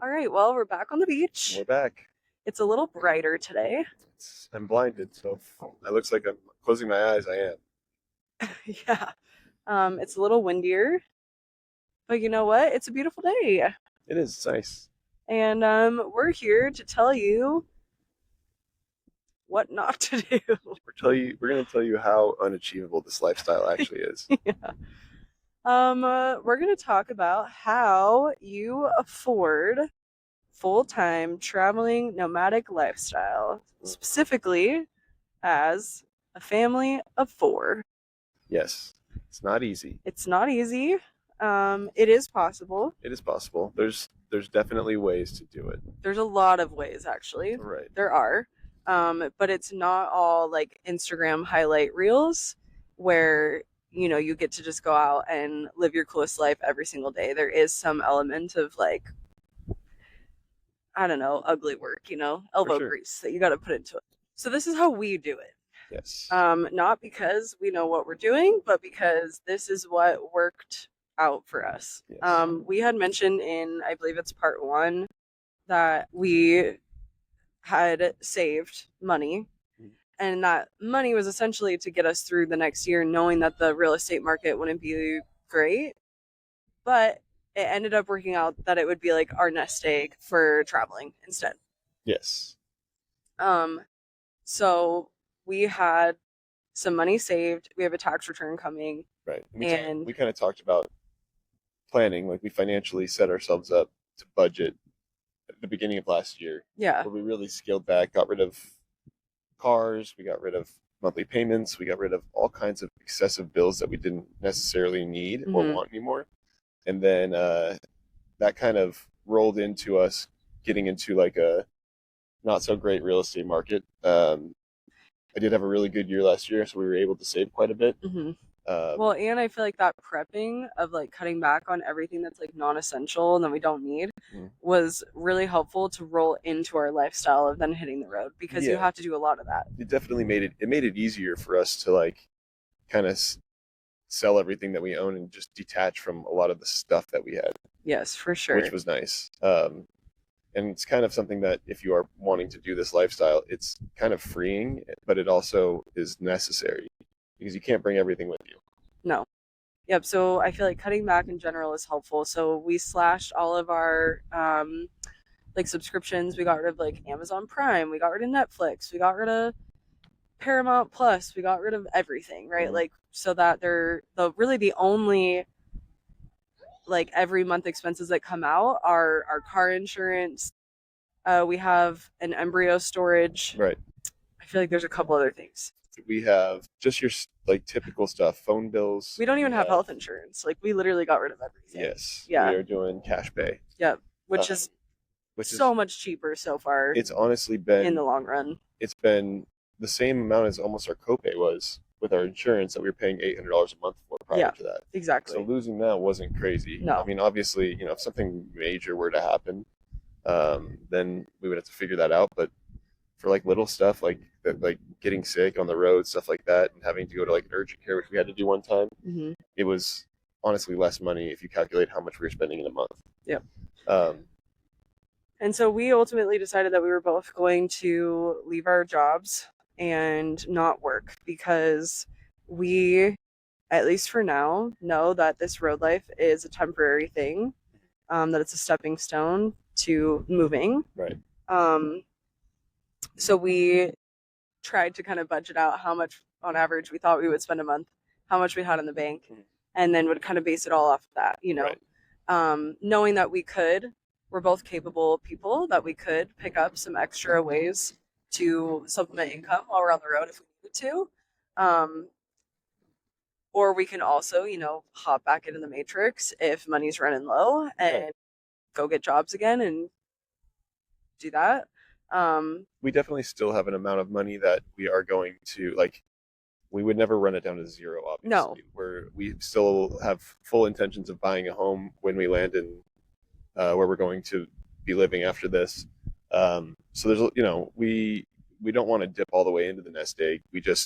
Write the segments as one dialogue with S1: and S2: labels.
S1: All right, well, we're back on the beach.
S2: We're back.
S1: It's a little brighter today.
S2: I'm blinded, so it looks like I'm closing my eyes. I am.
S1: Yeah. It's a little windier, but you know what? It's a beautiful day.
S2: It is. It's nice.
S1: And we're here to tell you what not to do.
S2: We're gonna tell you how unachievable this lifestyle actually is.
S1: Yeah. We're going to talk about how you afford full-time traveling nomadic lifestyle, specifically as a family of four.
S2: Yes, it's not easy.
S1: It's not easy. It is possible.
S2: It is possible. There's definitely ways to do it.
S1: There's a lot of ways, actually.
S2: Right.
S1: There are. But it's not all like Instagram highlight reels where, you get to just go out and live your coolest life every single day. There is some element of like, I don't know, ugly work,
S2: For
S1: elbow
S2: sure.
S1: grease that you got to put into it. So this is how we do it.
S2: Yes.
S1: Not because we know what we're doing, but because this is what worked out for us.
S2: Yes.
S1: We had mentioned in, I believe it's part one, that we had saved money, and that money was essentially to get us through the next year, knowing that the real estate market wouldn't be great. But it ended up working out that it would be like our nest egg for traveling instead.
S2: Yes.
S1: Um, so we had some money saved. We have a tax return coming,
S2: Right.
S1: and
S2: We kind of talked about planning, like we financially set ourselves up to budget at the beginning of last year,
S1: yeah,
S2: where we really scaled back, got rid of cars, we got rid of monthly payments, we got rid of all kinds of excessive bills that we didn't necessarily need or
S1: hmm
S2: want anymore. And then that kind of rolled into us getting into like a not so great real estate market. I did have a really good year last year, so we were able to save quite a bit.
S1: hmm Well,
S2: Um,
S1: and I feel like that prepping of like cutting back on everything that's like non-essential and that we don't need
S2: mm,
S1: was really helpful to roll into our lifestyle of then hitting the road because you
S2: yeah,
S1: have to do a lot of that.
S2: it definitely made it easier for us to like kind of sell everything that we own and just detach from a lot of the stuff that we had,
S1: Yes, for
S2: which
S1: sure.
S2: was nice. And it's kind of something that if you are wanting to do this lifestyle, it's kind of freeing, but it also is necessary because you can't bring everything with you.
S1: No. Yep. So I feel like cutting back in general is helpful. So we slashed all of our like subscriptions. We got rid of like Amazon Prime. We got rid of Netflix. We got rid of Paramount Plus. We got rid of everything, right?
S2: Mhm.
S1: Like so that they're the only like every month expenses that come out are our car insurance. We have an embryo storage.
S2: Right.
S1: I feel like there's a couple other things.
S2: We have just your like typical stuff, phone bills.
S1: We don't even
S2: We
S1: have
S2: have,
S1: health insurance. Like we literally got rid of everything.
S2: yes, we
S1: Yeah.
S2: are doing cash pay,
S1: Yep. Which
S2: um,
S1: is
S2: which is
S1: so much cheaper so far
S2: it's honestly
S1: in
S2: been
S1: the long run.
S2: it's been the same amount as almost our copay was with our insurance that we were paying $800 a month for prior
S1: Yeah,
S2: to that. So
S1: exactly.
S2: losing that wasn't crazy. I
S1: No.
S2: mean, obviously, if something major were to happen, then we would have to figure that out. But for like little stuff like that, like getting sick on the road, stuff like that, and having to go to like urgent care, which we had to do one time,
S1: hmm
S2: it was honestly less money if you calculate how much we were spending in a month.
S1: Yep.
S2: Um,
S1: And so we ultimately decided that we were both going to leave our jobs and not work because we, at least for now, know that this road life is a temporary thing, that it's a stepping stone to moving.
S2: right.
S1: Um, so we tried to kind of budget out how much on average we thought we would spend a month, how much we had in the bank,
S2: Mhm.
S1: and then would kind of base it all off of that.
S2: Right.
S1: Knowing that we're both capable people, that we could pick up some extra ways to supplement income while we're on the road if we needed to. Um, or we can also, hop back into the matrix if money's running low
S2: Right.
S1: and go get jobs again and do that.
S2: We definitely still have an amount of money that we are going to like. We would never run it down to zero,
S1: No.
S2: obviously. We still have full intentions of buying a home when we land in where we're going to be living after this. So there's, we don't want to dip all the way into the nest egg. We did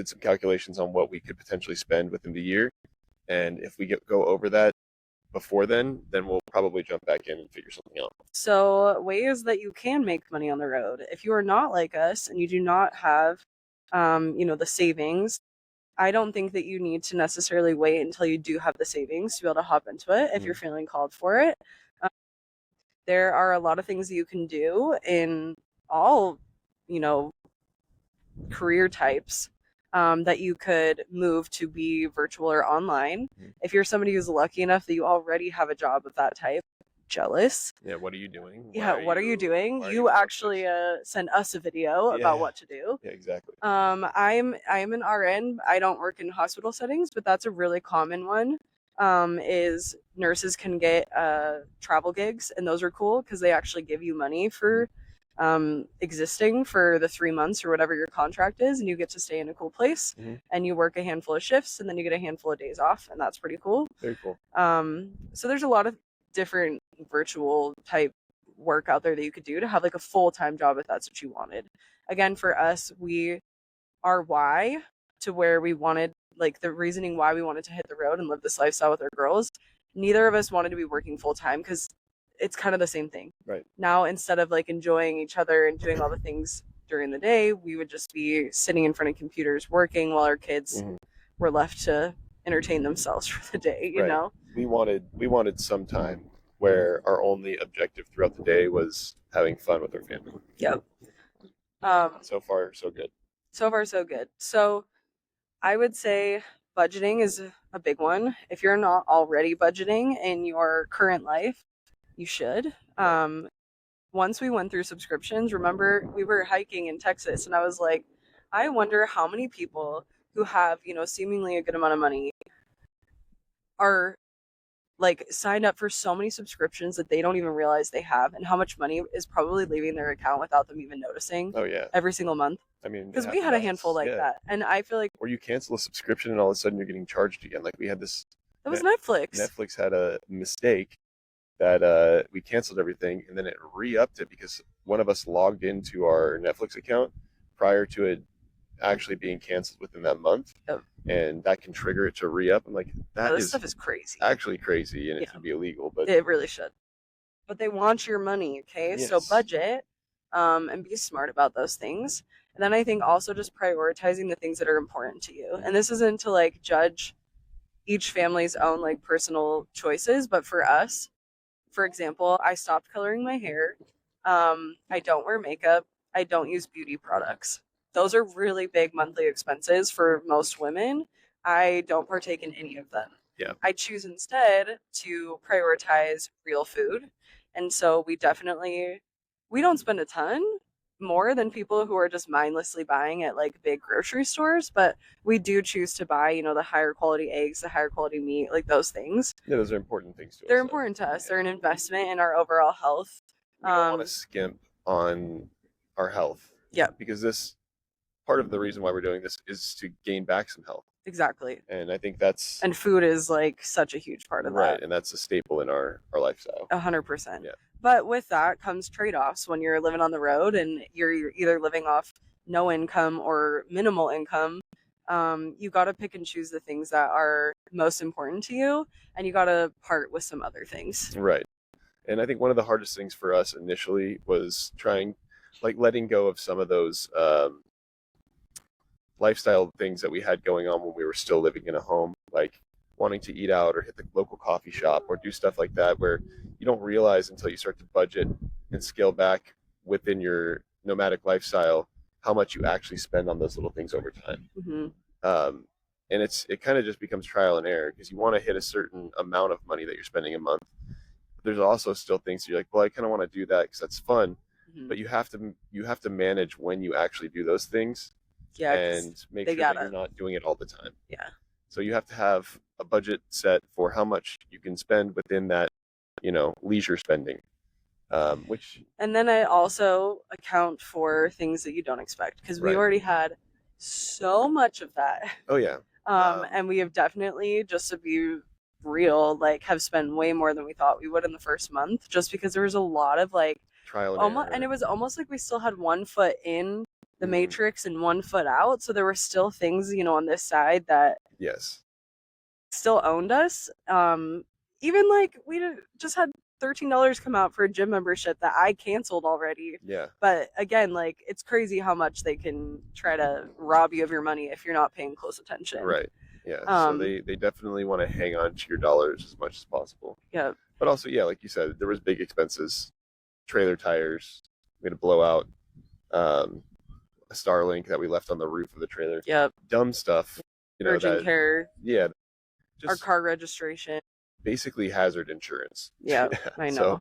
S2: some calculations on what we could potentially spend within the year, and if we go over that, before then we'll probably jump back in and figure something out.
S1: So, ways that you can make money on the road. If you are not like us and you do not have, the savings, I don't think that you need to necessarily wait until you do have the savings to be able to hop into it if you're feeling called for it. Um, there are a lot of things that you can do in all, you know, career types that you could move to be virtual or online. If you're somebody who's lucky enough that you already have a job of that type, jealous.
S2: Yeah, what are you doing?
S1: Yeah, what are you doing? You actually sent us a video about what to do.
S2: Yeah, exactly.
S1: I'm an RN. I don't work in hospital settings, but that's a really common one. Is nurses can get travel gigs, and those are cool because they actually give you money for existing for the 3 months or whatever your contract is, and you get to stay in a cool place, and you work a handful of shifts, and then you get a handful of days off, and that's pretty cool.
S2: Very cool.
S1: So there's a lot of different virtual type work out there that you could do to have like a full-time job if that's what you wanted. Again, for us, our why to where we wanted, like the reasoning why we wanted to hit the road and live this lifestyle with our girls, neither of us wanted to be working full-time because it's kind of the same thing.
S2: Right.
S1: Now, instead of like enjoying each other and doing all the things during the day, we would just be sitting in front of computers working while our kids were left to entertain themselves for the day, you know?
S2: We wanted some time where our only objective throughout the day was having fun with our family.
S1: Yep.
S2: So far, so good.
S1: So far, so good. So I would say budgeting is a big one. If you're not already budgeting in your current life, you should. Once we went through subscriptions, remember we were hiking in Texas and I was like, I wonder how many people who have, seemingly a good amount of money are like signed up for so many subscriptions that they don't even realize they have, and how much money is probably leaving their account without them even noticing.
S2: Oh yeah.
S1: Every single month.
S2: I mean,
S1: because we had a handful like that, and I feel like,
S2: or you cancel a subscription and all of a sudden you're getting charged again. Like we had this.
S1: It was Netflix.
S2: Netflix had a mistake that we canceled everything, and then it re-upped it because one of us logged into our Netflix account prior to it actually being canceled within that month.
S1: Yep.
S2: And that can trigger it to re-up. I'm like,
S1: this stuff is crazy.
S2: Actually crazy, and it should be illegal, but
S1: it really should. But they want your money, okay?
S2: Yes.
S1: So budget, and be smart about those things. And then I think also just prioritizing the things that are important to you. And this isn't to like judge each family's own like personal choices, but for us, for example, I stopped coloring my hair. I don't wear makeup. I don't use beauty products. Those are really big monthly expenses for most women. I don't partake in any of them.
S2: Yeah.
S1: I choose instead to prioritize real food. And so we don't spend a ton more than people who are just mindlessly buying at like big grocery stores, but we do choose to buy, the higher quality eggs, the higher quality meat, like those things.
S2: Yeah, those are important things to us.
S1: They're important to us. They're an investment in our overall health.
S2: We don't want to skimp on our health.
S1: Yeah.
S2: Because this part of the reason why we're doing this is to gain back some health.
S1: Exactly.
S2: And I think
S1: and food is like such a huge part of that.
S2: Right, and that's a staple in our lifestyle.
S1: 100%.
S2: Yeah.
S1: But with that comes trade-offs when you're living on the road and you're either living off no income or minimal income. You got to pick and choose the things that are most important to you, and you got to part with some other things.
S2: Right. And I think one of the hardest things for us initially was letting go of some of those lifestyle things that we had going on when we were still living in a home, like wanting to eat out or hit the local coffee shop or do stuff like that, where you don't realize until you start to budget and scale back within your nomadic lifestyle how much you actually spend on those little things over time. And it kind of just becomes trial and error because you want to hit a certain amount of money that you're spending a month. But there's also still things you're like, well, I kind of want to do that because that's fun, but you have to manage when you actually do those things.
S1: Yeah,
S2: and make sure that you're not doing it all the time.
S1: Yeah.
S2: So you have to have a budget set for how much you can spend within that, leisure spending.
S1: And then I also account for things that you don't expect because we already had so much of that.
S2: Oh yeah.
S1: And we have definitely, just to be real, like have spent way more than we thought we would in the first month, just because there was a lot of like
S2: trial and error.
S1: And it was almost like we still had one foot in the matrix and 1 foot out, so there were still things on this side that
S2: yes
S1: still owned us, even like just had $13 come out for a gym membership that I canceled already.
S2: Yeah.
S1: But again, like it's crazy how much they can try to rob you of your money if you're not paying close attention.
S2: Right. Yeah. So
S1: Um,
S2: they definitely want to hang on to your dollars as much as possible.
S1: yeah,
S2: But also, yeah, like you said, there was big expenses, trailer tires. We had to blow out a Starlink that we left on the roof of the trailer.
S1: yep.
S2: Dumb stuff,
S1: Urgent
S2: that,
S1: care,
S2: yeah,
S1: our
S2: just
S1: car registration.
S2: basically hazard insurance.
S1: Yeah, I know.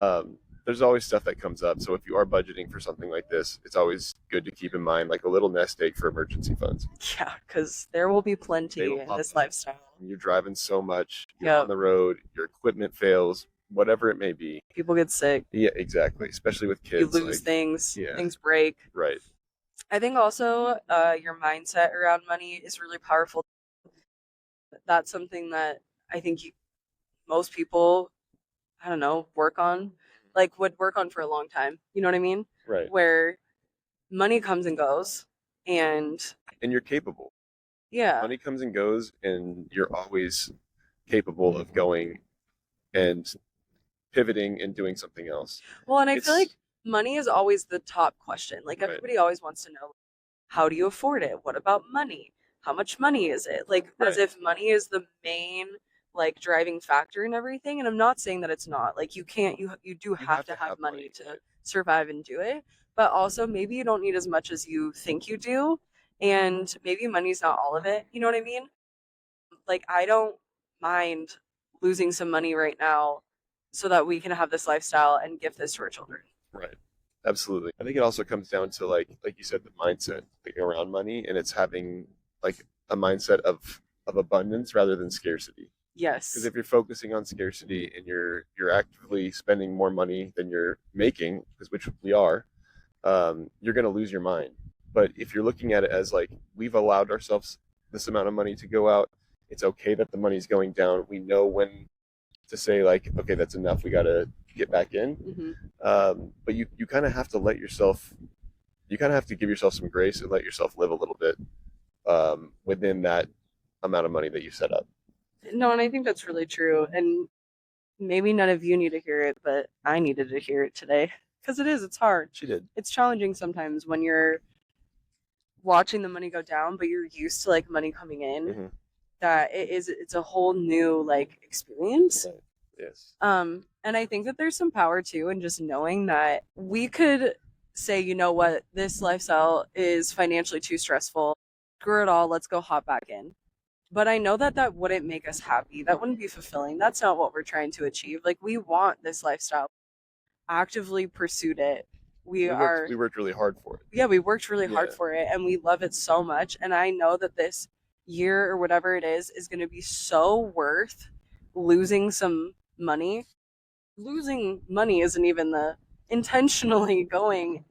S2: So there's always stuff that comes up. So if you are budgeting for something like this, it's always good to keep in mind like a little nest egg for emergency funds.
S1: Yeah, because there will be
S2: They
S1: plenty
S2: will
S1: in
S2: pop
S1: this
S2: up.
S1: lifestyle.
S2: You're driving so much, you're
S1: Yep.
S2: on the road, your equipment fails, whatever it may be.
S1: People get sick.
S2: Yeah, exactly. Especially with
S1: You
S2: kids.
S1: lose things.
S2: Yeah.
S1: Things break.
S2: Right.
S1: I think also your mindset around money is really powerful. That's something that I think most people, I don't know, work on, like would work on for a long time. You know what I mean?
S2: Right.
S1: Where money comes and goes, and
S2: you're capable.
S1: yeah,
S2: Money comes and goes, and you're always capable of going and pivoting and doing something else.
S1: well, and I
S2: It's
S1: feel like money is always the top question. Like
S2: Right.
S1: everybody always wants to know, how do you afford it? What about money? How much money is it? Like as
S2: Right.
S1: if money is the main like driving factor in everything. And I'm not saying that it's not. Like you can't you do have to have money to survive and do it. But also maybe you don't need as much as you think you do. And maybe money's not all of it. You know what I mean? Like I don't mind losing some money right now so that we can have this lifestyle and give this to our children.
S2: Right. Absolutely. I think it also comes down to like you said, the mindset around money, and it's having like a mindset of abundance rather than scarcity.
S1: Yes.
S2: Because if you're focusing on scarcity and you're actively spending more money than you're making, because which we are, you're going to lose your mind. But if you're looking at it as like we've allowed ourselves this amount of money to go out, it's okay that the money's going down. We know when to say like, okay, that's enough. We got to get back in. But you kind of have to let yourself, you kind of have to give yourself some grace and let yourself live a little bit within that amount of money that you set up.
S1: No, and I think that's really true. And maybe none of you need to hear it, but I needed to hear it today because it's hard.
S2: She did.
S1: It's challenging sometimes when you're watching the money go down, but you're used to like money coming in.
S2: Mm-hmm.
S1: That it's a whole new like experience.
S2: Right. Yes.
S1: And I think that there's some power too in just knowing that we could say, you know what, this lifestyle is financially too stressful. Screw it all, let's go hop back in. But I know that that wouldn't make us happy. That wouldn't be fulfilling. That's not what we're trying to achieve. Like we want this lifestyle. Actively pursued it. We
S2: worked really hard for it.
S1: Yeah, we worked really hard for it and we love it so much. And I know that this year or whatever it is going to be so worth losing some money. Losing money isn't even the intentionally going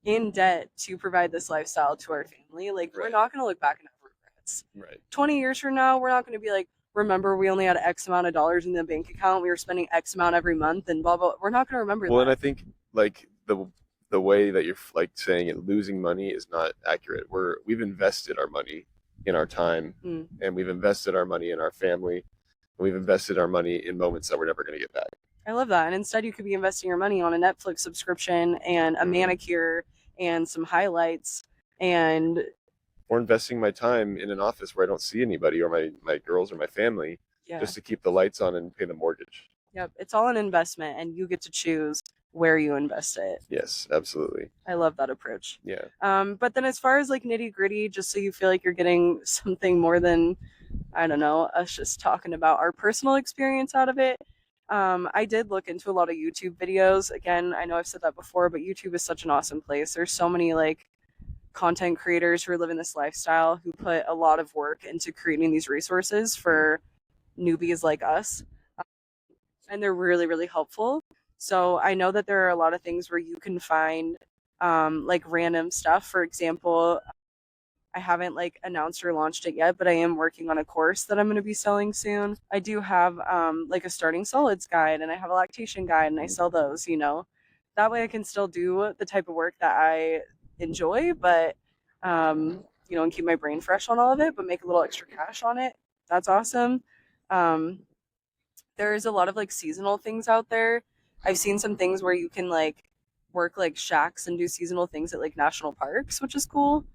S1: in debt to provide this lifestyle to our family. Like we're not going to look back and have regrets.
S2: Right.
S1: 20 years from now, we're not going to be like, remember we only had X amount of dollars in the bank account. We were spending X amount every month and blah, blah. We're not going to remember that.
S2: Well, and I think like the way that you're like saying it, losing money is not accurate. We've invested our money in our time, and we've invested our money in our family, and we've invested our money in moments that we're never going to get back.
S1: I love that. And instead you could be investing your money on a Netflix subscription and a manicure and some highlights
S2: or investing my time in an office where I don't see anybody or my girls or my family just to keep the lights on and pay the mortgage.
S1: Yep. It's all an investment and you get to choose where you invest it.
S2: Yes, absolutely.
S1: I love that approach.
S2: Yeah.
S1: But then as far as like nitty gritty, just so you feel like you're getting something more than, I don't know, us just talking about our personal experience out of it. I did look into a lot of YouTube videos. Again, I know I've said that before, but YouTube is such an awesome place. There's so many like content creators who are living this lifestyle who put a lot of work into creating these resources for newbies like us. And they're really, really helpful. So I know that there are a lot of things where you can find like random stuff. For example, I haven't like announced or launched it yet, but I am working on a course that I'm going to be selling soon. I do have like a starting solids guide and I have a lactation guide and I sell those, you know. That way I can still do the type of work that I enjoy, but you know, and keep my brain fresh on all of it, but make a little extra cash on it. That's awesome. There's a lot of like seasonal things out there. I've seen some things where you can like work like shacks and do seasonal things at like national parks, which is cool.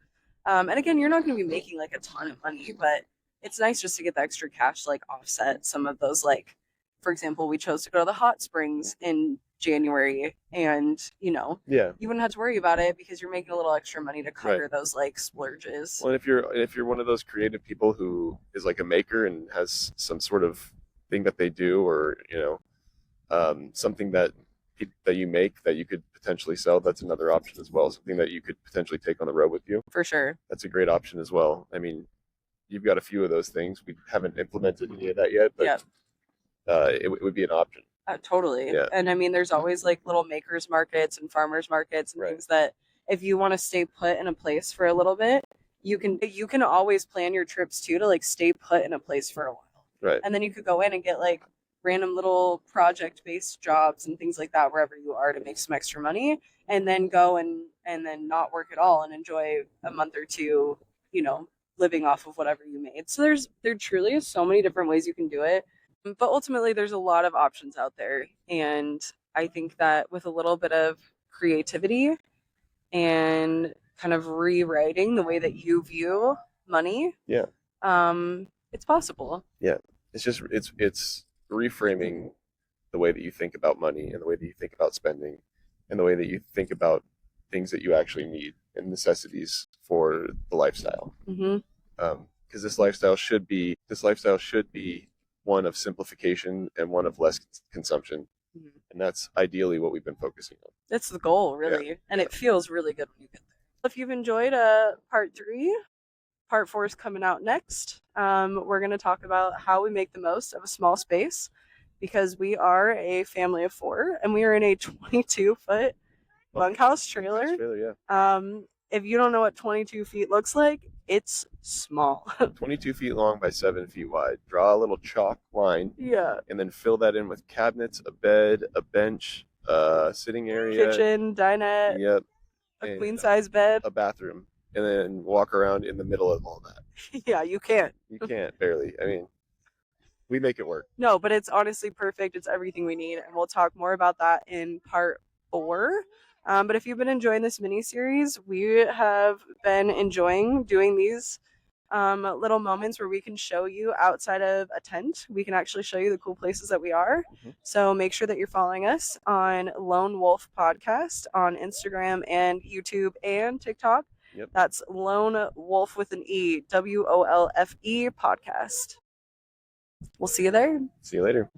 S1: And again, you're not going to be making like a ton of money, but it's nice just to get the extra cash to like offset some of those. Like, for example, we chose to go to the hot springs in January, and
S2: Yeah.
S1: you wouldn't have to worry about it because you're making a little extra money to
S2: Right.
S1: cover those like splurges.
S2: Well, if you're one of those creative people who is like a maker and has some sort of thing that they do, or something that you make that you could potentially sell, that's another option as well. Something that you could potentially take on the road with you.
S1: For sure.
S2: That's a great option as well. I mean, you've got a few of those things. We haven't implemented any of that yet, but
S1: Yeah,
S2: it would be an option.
S1: totally.
S2: Yeah.
S1: And I mean, there's always like little makers markets and farmers markets and
S2: Right.
S1: things that if you want to stay put in a place for a little bit, you can always plan your trips too to like stay put in a place for a while.
S2: Right.
S1: And then you could go in and get like random little project based jobs and things like that wherever you are to make some extra money and then go and then not work at all and enjoy a month or two, you know, living off of whatever you made. So there truly is so many different ways you can do it. But ultimately there's a lot of options out there. And I think that with a little bit of creativity and kind of rewriting the way that you view money,
S2: Yeah.
S1: it's possible.
S2: Yeah. It's reframing the way that you think about money and the way that you think about spending and the way that you think about things that you actually need and necessities for the lifestyle.
S1: Mm-hmm.
S2: Because this lifestyle should be one of simplification and one of less consumption,
S1: Mm-hmm.
S2: and that's ideally what we've been focusing on.
S1: That's the goal, really. And it feels really good when you get there. If you've enjoyed part 3, part 4 is coming out next. We're going to talk about how we make the most of a small space because we are a family of 4 and we are in a 22-foot bunkhouse trailer.
S2: Yeah.
S1: If you don't know what 22 feet looks like, it's small.
S2: 22 feet long by 7 feet wide. Draw a little chalk line.
S1: Yeah.
S2: And then fill that in with cabinets, a bed, a bench, sitting area,
S1: kitchen, dinette,
S2: yep,
S1: a queen size bed,
S2: a bathroom, and then walk around in the middle of all that.
S1: Yeah, you can't.
S2: You can't, barely. I mean, we make it work.
S1: No, but it's honestly perfect. It's everything we need. And we'll talk more about that in part 4. But if you've been enjoying this mini series, we have been enjoying doing these little moments where we can show you outside of a tent. We can actually show you the cool places that we are.
S2: Mm-hmm.
S1: So make sure that you're following us on Lone Wolf Podcast on Instagram and YouTube and TikTok.
S2: Yep.
S1: That's Lone Wolf with an E, WOLFE podcast. We'll see you there.
S2: See you later.